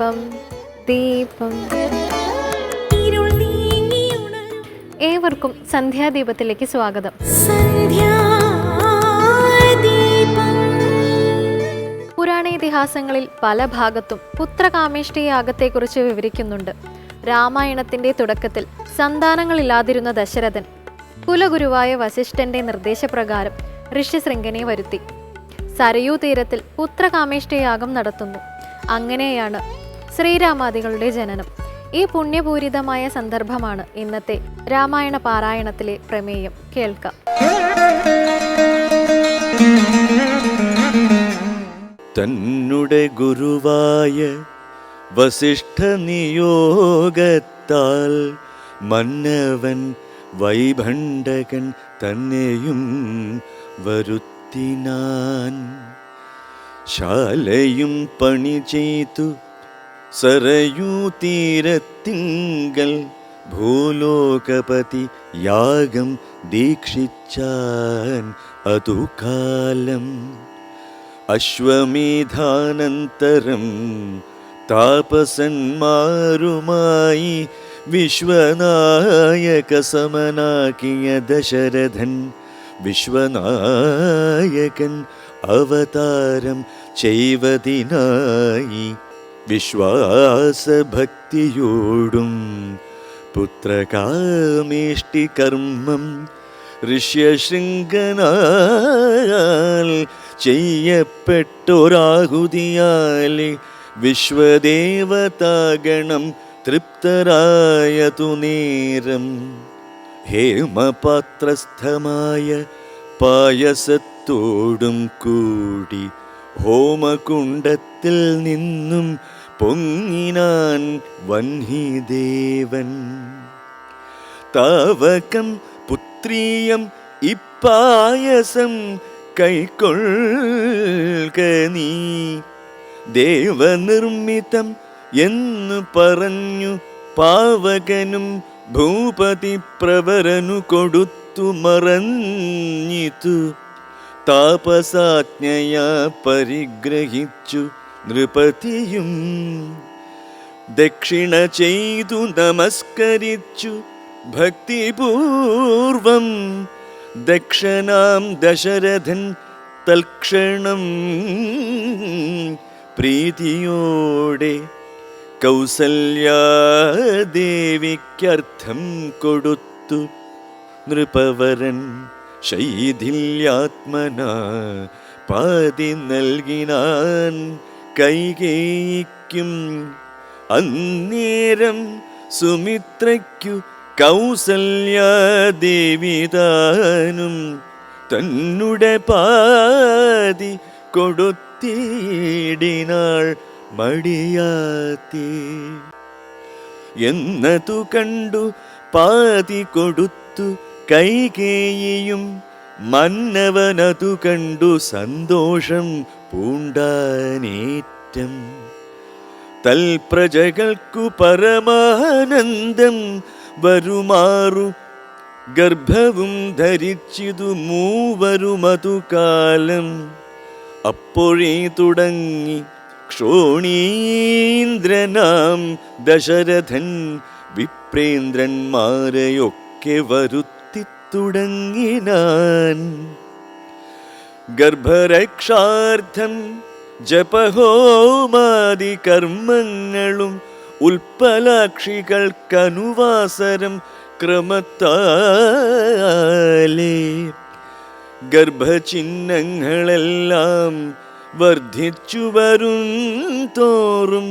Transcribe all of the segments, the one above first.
ദീപം ദീപം. ഏവർക്കും സന്ധ്യാദീപത്തിലേക്ക് സ്വാഗതം. പുരാണ ഇതിഹാസങ്ങളിൽ പല ഭാഗത്തും പുത്രകാമേഷ്ടി യാഗത്തെക്കുറിച്ച് വിവരിക്കുന്നുണ്ട്. രാമായണത്തിന്റെ തുടക്കത്തിൽ സന്താനങ്ങളില്ലാതിരുന്ന ദശരഥൻ കുലഗുരുവായ വസിഷ്ഠന്റെ നിർദ്ദേശപ്രകാരം ഋഷ്യശൃംഖനെ വരുത്തി. സരയൂ തീരത്തിൽ പുത്രകാമേഷ്ടി യാഗം നടത്തുന്നു. അങ്ങനെയാണ് ശ്രീരാമാദികളുടെ ജനനം. ഈ പുണ്യപൂരിതമായ സന്ദർഭമാണ് ഇന്നത്തെ രാമായണ പാരായണത്തിലെ പ്രമേയം. കേൾക്കാം. തന്നുടെ ഗുരുവായ വസിഷ്ഠ നിയോഗത്താൽ മന്നവൻ വൈഭണ്ഡകൻ തന്നെയും വരുത്തിനാൻ. ശാലയും പണി ചെയ്തു സരയൂ തീരത്തിങ്കൽ ഭൂലോകപതി യാഗം ദീക്ഷിച്ചാൻ അതുകാലം. അശ്വമേധാനന്തരം താപസന്മാരുമായി വിശ്വനായക സമനാക്കിയ ദശരഥൻ വിശ്വനായകൻ അവതാരം ചെയ്വതിനായി വിശ്വാസഭക്തിയോടും പുത്രകാമേഷ്ടി കർമ്മം ഋഷ്യശൃംഖനാൽ ചെയ്യപ്പെട്ടൊരാഹുതിയാലെ വിശ്വദേവതാഗണം തൃപ്തരായതു നേരം ഹേമപാത്രസ്ഥമായ പായസത്തോടും കൂടി ഹോമകുണ്ടത്തിൽ നിന്നും പൊങ്ങിനാൻ വഹ്നിദേവൻ. താവകം പുത്രീയം ഇപ്പായസം കൈക്കൊള്ളുക നീ, ദേവനിർമ്മിതം എന്നു പറഞ്ഞു പാവകനും ഭൂപതി പ്രവരനു കൊടുത്തു മറഞ്ഞിതു. താപസാജ്ഞയാ പരിഗ്രഹിച്ചു നൃപതിയും ദക്ഷിണ ചെയ്തു നമസ്കരിച്ചു ഭക്തിപൂർവം. ദക്ഷനാം ദശരഥൻ തൽക്ഷണം പ്രീതിയോടെ കൗസല്യാദേവിക്കർത്ഥം കൊടുത്തു. നൃപവരൻ ശൈഥില്യാത്മനാ പാതി നൽകിനാൻ കൈകേയിക്കും. അന്നേരം സുമിത്രയ്ക്കു കൗസല്യാദേവിതാനും തന്നുടെ പാതി കൊടുത്തിടിനാൾ മടിയാത്തി. എന്നതു കണ്ടു പാതി കൊടുത്തു കൈകേയിയും മന്നവനതു കണ്ടു സന്തോഷം പൂണ്ടാനേറ്റം. തൽപ്രജകൾക്കു പരമാനന്ദം വരുമാറു ഗർഭവും ധരിച്ചിതു മൂവരുമതു കാലം. അപ്പോഴേ തുടങ്ങി ക്ഷോണീന്ദ്രനാം ദശരഥൻ വിപ്രേന്ദ്രന്മാരെയൊക്കെ വരുത്തിത്തുടങ്ങിനാൻ. ഗർഭരക്ഷാർത്ഥം ജപഹോമാദി കർമ്മങ്ങളും ഉൽപ്പലാക്ഷികൾക്കനുവാസരം ക്രമത്താലേ ഗർഭചിഹ്നങ്ങളെല്ലാം വർദ്ധിച്ചു വരും തോറും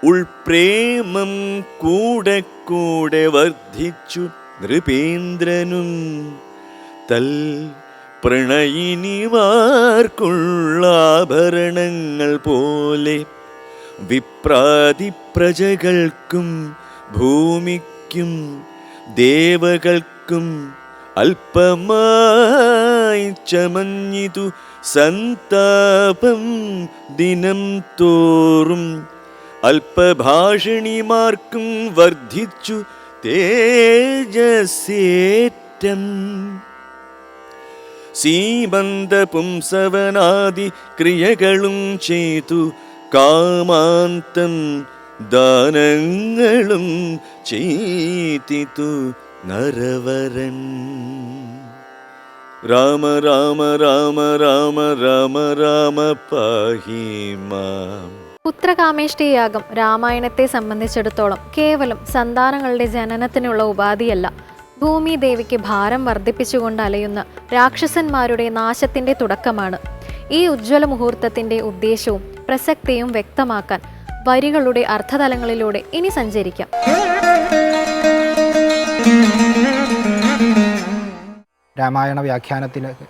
ഉൾപ്രേമം കൂടെ കൂടെ വർദ്ധിച്ചു നൃപേന്ദ്രനും. തൽ പ്രണയിനിമാർക്കുള്ള ആഭരണങ്ങൾ പോലെ വിപ്രാതി പ്രജകൾക്കും ഭൂമിക്കും ദേവകൾക്കും അല്പമായി ചമഞ്ഞിതു സന്താപം ദിനം തോറും. അല്പഭാഷിണിമാർക്കും വർദ്ധിച്ചു തേജസ്സേറ്റം. സീമന്തപുംസവനാദി ക്രിയകളും ചെയ്തു കാമാന്തം ദാനങ്ങളും ചെയ്തിതു നരവരൻ. രാമ രാമ രാമ രാമ രാമ രാമ പാഹി മാം. പുത്രകാമേഷ്ടിയാഗം രാമായണത്തെ സംബന്ധിച്ചിടത്തോളം കേവലം സന്താനങ്ങളുടെ ജനനത്തിനുള്ള ഉപാധിയല്ല, ഭൂമി ദേവിക്ക് ഭാരം വർദ്ധിപ്പിച്ചുകൊണ്ട് അലയുന്ന രാക്ഷസന്മാരുടെ നാശത്തിന്റെ തുടക്കമാണ്. ഈ ഉജ്ജ്വല മുഹൂർത്തത്തിന്റെ ഉദ്ദേശവും പ്രസക്തിയും വ്യക്തമാക്കാൻ വരികളുടെ അർത്ഥതലങ്ങളിലൂടെ ഇനി സഞ്ചരിക്കാം. രാമായണ വ്യാഖ്യാനത്തിലേക്ക്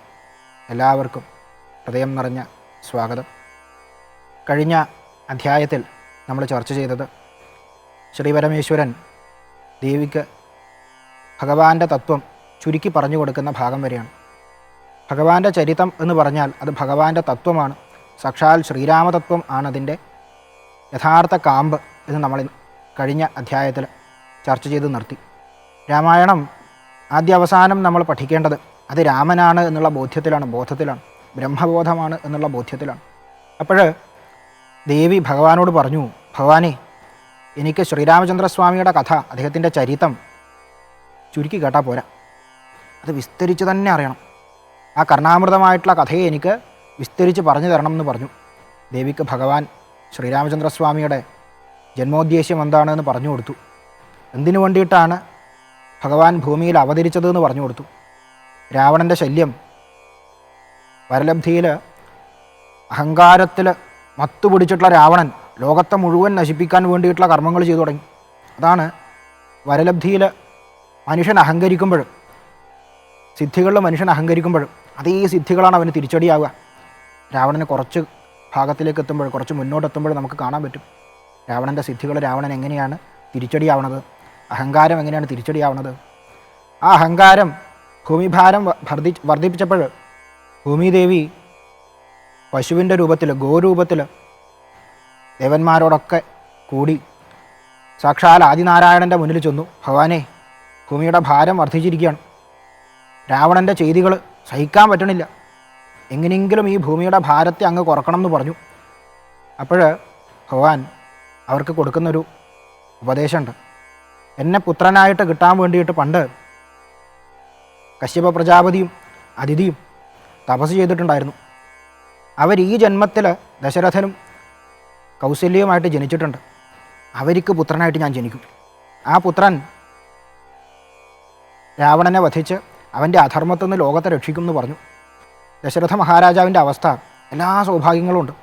എല്ലാവർക്കും ഹൃദയം നിറഞ്ഞ സ്വാഗതം. കഴിഞ്ഞ അധ്യായത്തിൽ നമ്മൾ ചർച്ച ചെയ്തത് ശ്രീപരമേശ്വരൻ ദേവിക്ക് ഭഗവാന്റെ തത്വം ചുരുക്കി പറഞ്ഞു കൊടുക്കുന്ന ഭാഗം വരെയാണ്. ഭഗവാന്റെ ചരിതം എന്ന് പറഞ്ഞാൽ അത് ഭഗവാന്റെ തത്വമാണ്, സാക്ഷാൽ ശ്രീരാമതത്വം ആണ് അതിൻ്റെ യഥാർത്ഥ കാമ്പ് എന്ന് നമ്മൾ കഴിഞ്ഞ അധ്യായത്തിൽ ചർച്ച ചെയ്ത് നിർത്തി. രാമായണം ആദ്യ അവസാനം നമ്മൾ പഠിക്കേണ്ടത് അത് രാമനാണ് എന്നുള്ള ബോധത്തിലാണ്, ബ്രഹ്മബോധമാണ് എന്നുള്ള ബോധ്യത്തിലാണ്. അപ്പോൾ ദേവി ഭഗവാനോട് പറഞ്ഞു, ഭഗവാനെ, എനിക്ക് ശ്രീരാമചന്ദ്രസ്വാമിയുടെ കഥ, അദ്ദേഹത്തിൻ്റെ ചരിതം ചുരുക്കി കേട്ടാൽ പോരാ, അത് വിസ്തരിച്ച് തന്നെ അറിയണം. ആ കർണാമൃതമായിട്ടുള്ള കഥയെ എനിക്ക് വിസ്തരിച്ച് പറഞ്ഞു തരണം എന്ന് പറഞ്ഞു. ദേവിക്ക് ഭഗവാൻ ശ്രീരാമചന്ദ്രസ്വാമിയുടെ ജന്മോദ്ദേശ്യം എന്താണെന്ന് പറഞ്ഞു കൊടുത്തു. എന്തിനു വേണ്ടിയിട്ടാണ് ഭഗവാൻ ഭൂമിയിൽ അവതരിച്ചതെന്ന് പറഞ്ഞു കൊടുത്തു. രാവണൻ്റെ ശല്യം, വരലബ്ധിയിൽ അഹങ്കാരത്തിൽ മത്തുപിടിച്ചിട്ടുള്ള രാവണൻ ലോകത്തെ മുഴുവൻ നശിപ്പിക്കാൻ വേണ്ടിയിട്ടുള്ള കർമ്മങ്ങൾ ചെയ്തു തുടങ്ങി. അതാണ് വരലബ്ധിയിൽ മനുഷ്യൻ അഹങ്കരിക്കുമ്പോഴും, സിദ്ധികളിൽ മനുഷ്യൻ അഹങ്കരിക്കുമ്പോഴും അതേ സിദ്ധികളാണ് അവന് തിരിച്ചടിയാവുക. രാവണന് കുറച്ച് ഭാഗത്തിലേക്ക് എത്തുമ്പോൾ, കുറച്ച് മുന്നോട്ടെത്തുമ്പോൾ നമുക്ക് കാണാൻ പറ്റും രാവണൻ്റെ സിദ്ധികൾ രാവണൻ എങ്ങനെയാണ് തിരിച്ചടിയാവണത്, അഹങ്കാരം എങ്ങനെയാണ് തിരിച്ചടിയാവണത്. ആ അഹങ്കാരം ഭൂമിഭാരം വർദ്ധിപ്പിച്ചപ്പോൾ ഭൂമിദേവി പശുവിൻ്റെ രൂപത്തിൽ, ഗോരൂപത്തിൽ ദേവന്മാരോടൊക്കെ കൂടി സാക്ഷാൽ ആദിനാരായണൻ്റെ മുന്നിൽ ചെന്നു. ഭഗവാനെ, ഭൂമിയുടെ ഭാരം വർദ്ധിച്ചിരിക്കുകയാണ്, രാവണൻ്റെ ചെയ്തികൾ സഹിക്കാൻ പറ്റണില്ല, എങ്ങനെയെങ്കിലും ഈ ഭൂമിയുടെ ഭാരത്തെ അങ്ങ് കുറക്കണം എന്ന് പറഞ്ഞു. അപ്പോൾ ഭഗവാൻ അവർക്ക് കൊടുക്കുന്നൊരു ഉപദേശമുണ്ട്. എന്നെ പുത്രനായിട്ട് കിട്ടാൻ വേണ്ടിയിട്ട് പണ്ട് കശ്യപ പ്രജാപതിയും അതിഥിയും തപസ് ചെയ്തിട്ടുണ്ടായിരുന്നു. അവർ ഈ ജന്മത്തിൽ ദശരഥനും കൗസല്യവുമായിട്ട് ജനിച്ചിട്ടുണ്ട്. അവർക്ക് പുത്രനായിട്ട് ഞാൻ ജനിക്കും. ആ പുത്രൻ രാവണനെ വധിച്ച് അവൻ്റെ അധർമ്മത്തിൽ നിന്ന് ലോകത്തെ രക്ഷിക്കും എന്ന് പറഞ്ഞു. ദശരഥ മഹാരാജാവിൻ്റെ അവസ്ഥ, എല്ലാ സൗഭാഗ്യങ്ങളും ഉണ്ട്,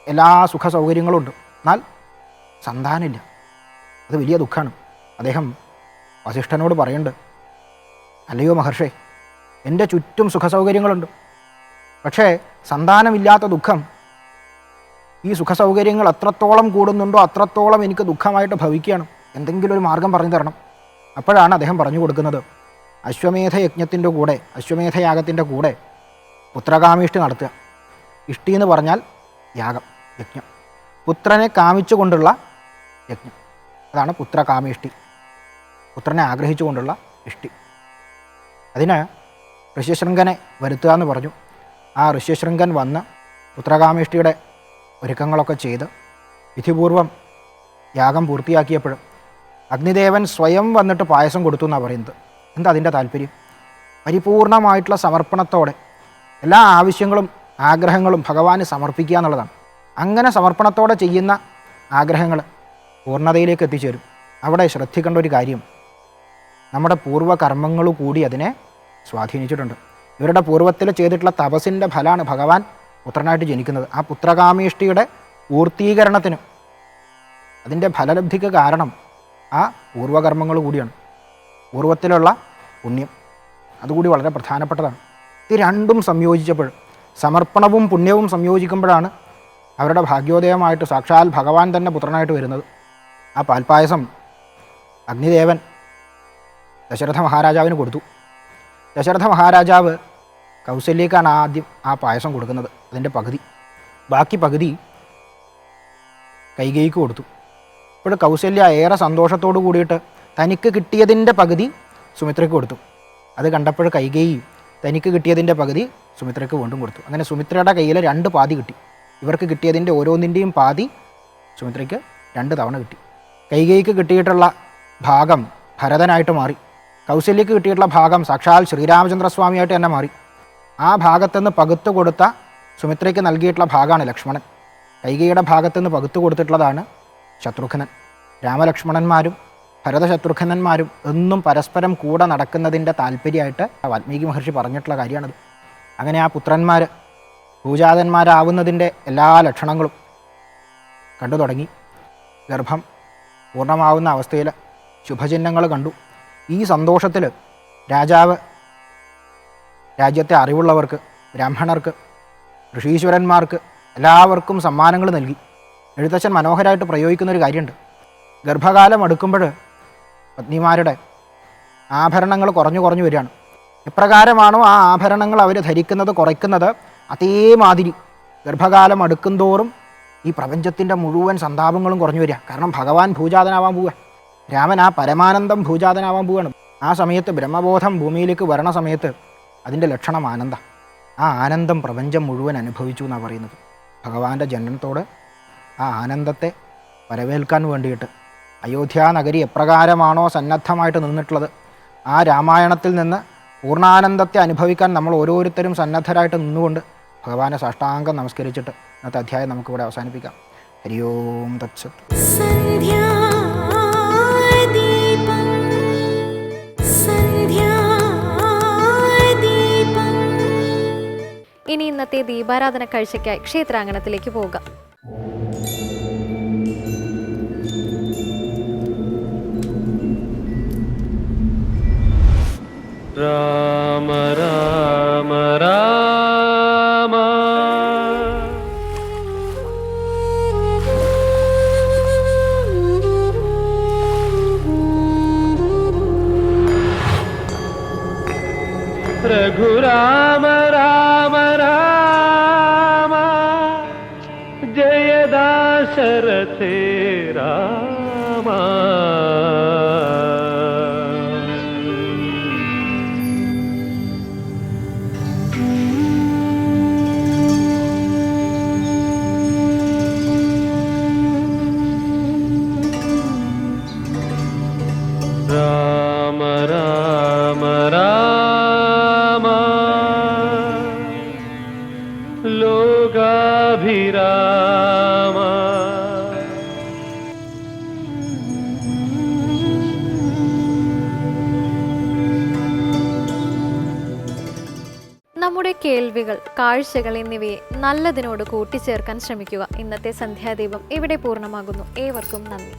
എല്ലാ സുഖ സൗകര്യങ്ങളും ഉണ്ട്, എന്നാൽ സന്താനമില്ല. അത് വലിയ ദുഃഖമാണ്. അദ്ദേഹം വസിഷ്ഠനോട് പറയുന്നുണ്ട്, അല്ലയോ മഹർഷേ, എൻ്റെ ചുറ്റും സുഖസൗകര്യങ്ങളുണ്ട്, പക്ഷേ സന്താനമില്ലാത്ത ദുഃഖം, ഈ സുഖസൗകര്യങ്ങൾ എത്രത്തോളം കൂടുന്നുണ്ടോ അത്രത്തോളം എനിക്ക് ദുഃഖമായിട്ട് ഭവിക്കുകയാണ്, എന്തെങ്കിലും ഒരു മാർഗം പറഞ്ഞു തരണം. അപ്പോഴാണ് അദ്ദേഹം പറഞ്ഞു കൊടുക്കുന്നത്, അശ്വമേധയജ്ഞത്തിൻ്റെ കൂടെ, അശ്വമേധയാഗത്തിൻ്റെ കൂടെ പുത്രകാമേഷ്ടി നടത്തുക. ഇഷ്ടി എന്ന് പറഞ്ഞാൽ യാഗം, യജ്ഞം, പുത്രനെ കാമിച്ചുകൊണ്ടുള്ള യജ്ഞം, അതാണ് പുത്രകാമേഷ്ടി, പുത്രനെ ആഗ്രഹിച്ചുകൊണ്ടുള്ള ഇഷ്ടി. അതിന് ഋഷ്യശൃംഖനെ വരുത്തുക എന്ന് പറഞ്ഞു. ആ ഋഷ്യശൃംഖൻ വന്ന് പുത്രകാമേഷ്ടിയുടെ ഒരുക്കങ്ങളൊക്കെ ചെയ്ത് വിധിപൂർവം യാഗം പൂർത്തിയാക്കിയപ്പോഴും അഗ്നിദേവൻ സ്വയം വന്നിട്ട് പായസം കൊടുത്തു എന്നാണ് പറയുന്നത്. എന്താ അതിൻ്റെ താല്പര്യം? പരിപൂർണമായിട്ടുള്ള സമർപ്പണത്തോടെ എല്ലാ ആവശ്യങ്ങളും ആഗ്രഹങ്ങളും ഭഗവാന് സമർപ്പിക്കുക എന്നുള്ളതാണ്. അങ്ങനെ സമർപ്പണത്തോടെ ചെയ്യുന്ന ആഗ്രഹങ്ങൾ പൂർണ്ണതയിലേക്ക് എത്തിച്ചേരും. അവിടെ ശ്രദ്ധിക്കേണ്ട ഒരു കാര്യം, നമ്മുടെ പൂർവ്വകർമ്മങ്ങൾ കൂടി അതിനെ സ്വാധീനിച്ചിട്ടുണ്ട്. ഇവരുടെ പൂർവ്വത്തിൽ ചെയ്തിട്ടുള്ള തപസ്സിൻ്റെ ഫലമാണ് ഭഗവാൻ പുത്രനായിട്ട് ജനിക്കുന്നത്. ആ പുത്രകാമേഷ്ടിയുടെ പൂർത്തീകരണത്തിന്, അതിൻ്റെ ഫലലബ്ധിക്ക് കാരണം ആ പൂർവ്വകർമ്മങ്ങൾ കൂടിയാണ്, പൂർവ്വത്തിലുള്ള പുണ്യം, അതുകൂടി വളരെ പ്രധാനപ്പെട്ടതാണ്. ഇത് രണ്ടും സംയോജിച്ചപ്പോൾ, സമർപ്പണവും പുണ്യവും സംയോജിക്കുമ്പോഴാണ് അവരുടെ ഭാഗ്യോദയമായിട്ട് സാക്ഷാൽ ഭഗവാൻ തന്നെ പുത്രനായിട്ട് വരുന്നത്. ആ പാൽപ്പായസം അഗ്നിദേവൻ ദശരഥ മഹാരാജാവിന് കൊടുത്തു. ദശരഥ മഹാരാജാവ് കൗസല്യക്കാണ് ആദ്യം ആ പായസം കൊടുക്കുന്നത്, അതിൻ്റെ പകുതി. ബാക്കി പകുതി കൈകേയിക്ക് കൊടുത്തു. ഇപ്പോൾ കൗസല്യ ഏറെ സന്തോഷത്തോടു കൂടിയിട്ട് തനിക്ക് കിട്ടിയതിൻ്റെ പകുതി സുമിത്രയ്ക്ക് കൊടുത്തു. അത് കണ്ടപ്പോൾ കൈകേയി തനിക്ക് കിട്ടിയതിൻ്റെ പകുതി സുമിത്രയ്ക്ക് വീണ്ടും കൊടുത്തു. അങ്ങനെ സുമിത്രയുടെ കയ്യിൽ 2 പാതി കിട്ടി. ഇവർക്ക് കിട്ടിയതിൻ്റെ ഓരോന്നിൻ്റെയും പാതി സുമിത്രയ്ക്ക് 2 തവണ കിട്ടി. കൈകേയിക്ക് കിട്ടിയിട്ടുള്ള ഭാഗം ഭരതനായിട്ട് മാറി. കൗസല്യക്ക് കിട്ടിയിട്ടുള്ള ഭാഗം സാക്ഷാൽ ശ്രീരാമചന്ദ്രസ്വാമിയായിട്ട് തന്നെ മാറി. ആ ഭാഗത്തുനിന്ന് പകുത്തു കൊടുത്ത സുമിത്രയ്ക്ക് നൽകിയിട്ടുള്ള ഭാഗമാണ് ലക്ഷ്മണൻ. കൈകേയിയുടെ ഭാഗത്തുനിന്ന് പകുത്തു കൊടുത്തിട്ടുള്ളതാണ് ശത്രുഘ്നൻ. രാമലക്ഷ്മണന്മാരും ഭരതശത്രുഘ്നന്മാരും എന്നും പരസ്പരം കൂടെ നടക്കുന്നതിൻ്റെ താല്പര്യമായിട്ട് വാൽമീകി മഹർഷി പറഞ്ഞിട്ടുള്ള കാര്യമാണത്. അങ്ങനെ ആ പുത്രന്മാർ ഭൂജാതന്മാരാവുന്നതിൻ്റെ എല്ലാ ലക്ഷണങ്ങളും കണ്ടു തുടങ്ങി. ഗർഭം പൂർണ്ണമാവുന്ന അവസ്ഥയിൽ ശുഭചിഹ്നങ്ങൾ കണ്ടു. ഈ സന്തോഷത്തിൽ രാജാവ് രാജ്യത്തെ അറിവുള്ളവർക്ക്, ബ്രാഹ്മണർക്ക്, ഋഷീശ്വരന്മാർക്ക് എല്ലാവർക്കും സമ്മാനങ്ങൾ നൽകി. എഴുത്തച്ഛൻ മനോഹരമായിട്ട് പ്രയോഗിക്കുന്നൊരു കാര്യമുണ്ട്. ഗർഭകാലം അടുക്കുമ്പോൾ പത്നിമാരുടെ ആഭരണങ്ങൾ കുറഞ്ഞു വരികയാണ്. എപ്രകാരമാണോ ആ ആഭരണങ്ങൾ അവർ ധരിക്കുന്നത് കുറയ്ക്കുന്നത്, അതേമാതിരി ഗർഭകാലം അടുക്കുന്തോറും ഈ പ്രപഞ്ചത്തിൻ്റെ മുഴുവൻ സന്താപങ്ങളും കുറഞ്ഞു വരിക. കാരണം ഭഗവാൻ ഭൂജാതനാവാൻ പോവുക. രാമൻ ആ പരമാനന്ദം ഭൂജാതനാവാൻ പോവുകയാണ്. ആ സമയത്ത് ബ്രഹ്മബോധം ഭൂമിയിലേക്ക് വരണ സമയത്ത് അതിൻ്റെ ലക്ഷണം ആനന്ദം. ആ ആനന്ദം പ്രപഞ്ചം മുഴുവൻ അനുഭവിച്ചു എന്നാണ് പറയുന്നത്. ഭഗവാന്റെ ജനനത്തോട് ആ ആനന്ദത്തെ വരവേൽക്കാൻ വേണ്ടിയിട്ട് അയോധ്യ നഗരി എപ്രകാരമാണോ സന്നദ്ധമായിട്ട് നിന്നിട്ടുള്ളത്, ആ രാമായണത്തിൽ നിന്ന് പൂർണ്ണാനന്ദത്തെ അനുഭവിക്കാൻ നമ്മൾ ഓരോരുത്തരും സന്നദ്ധരായിട്ട് നിന്നുകൊണ്ട് ഭഗവാനെ സാഷ്ടാംഗം നമസ്കരിച്ചിട്ട് ഇന്നത്തെ അധ്യായം നമുക്കിവിടെ അവസാനിപ്പിക്കാം. ഹരി ഓം തത്സത്. ഇനി ഇന്നത്തെ ദീപാരാധന കാഴ്ചയ്ക്കായി ക്ഷേത്രാങ്കണത്തിലേക്ക് പോകാം. രാമ രാമ രാമ രഘുരാമ രാമ രാമ ജയ ദശരഥേ രാമ. രാമ രാമ രാമ ലോകാഭിരാമ. നമ്മുടെ കേൾവികൾ, കാഴ്ചകൾ എന്നിവയെ നല്ലതിനോട് കൂട്ടിച്ചേർക്കാൻ ശ്രമിക്കുക. ഇന്നത്തെ സന്ധ്യാദീപം ഇവിടെ പൂർണ്ണമാകുന്നു. ഏവർക്കും നന്ദി.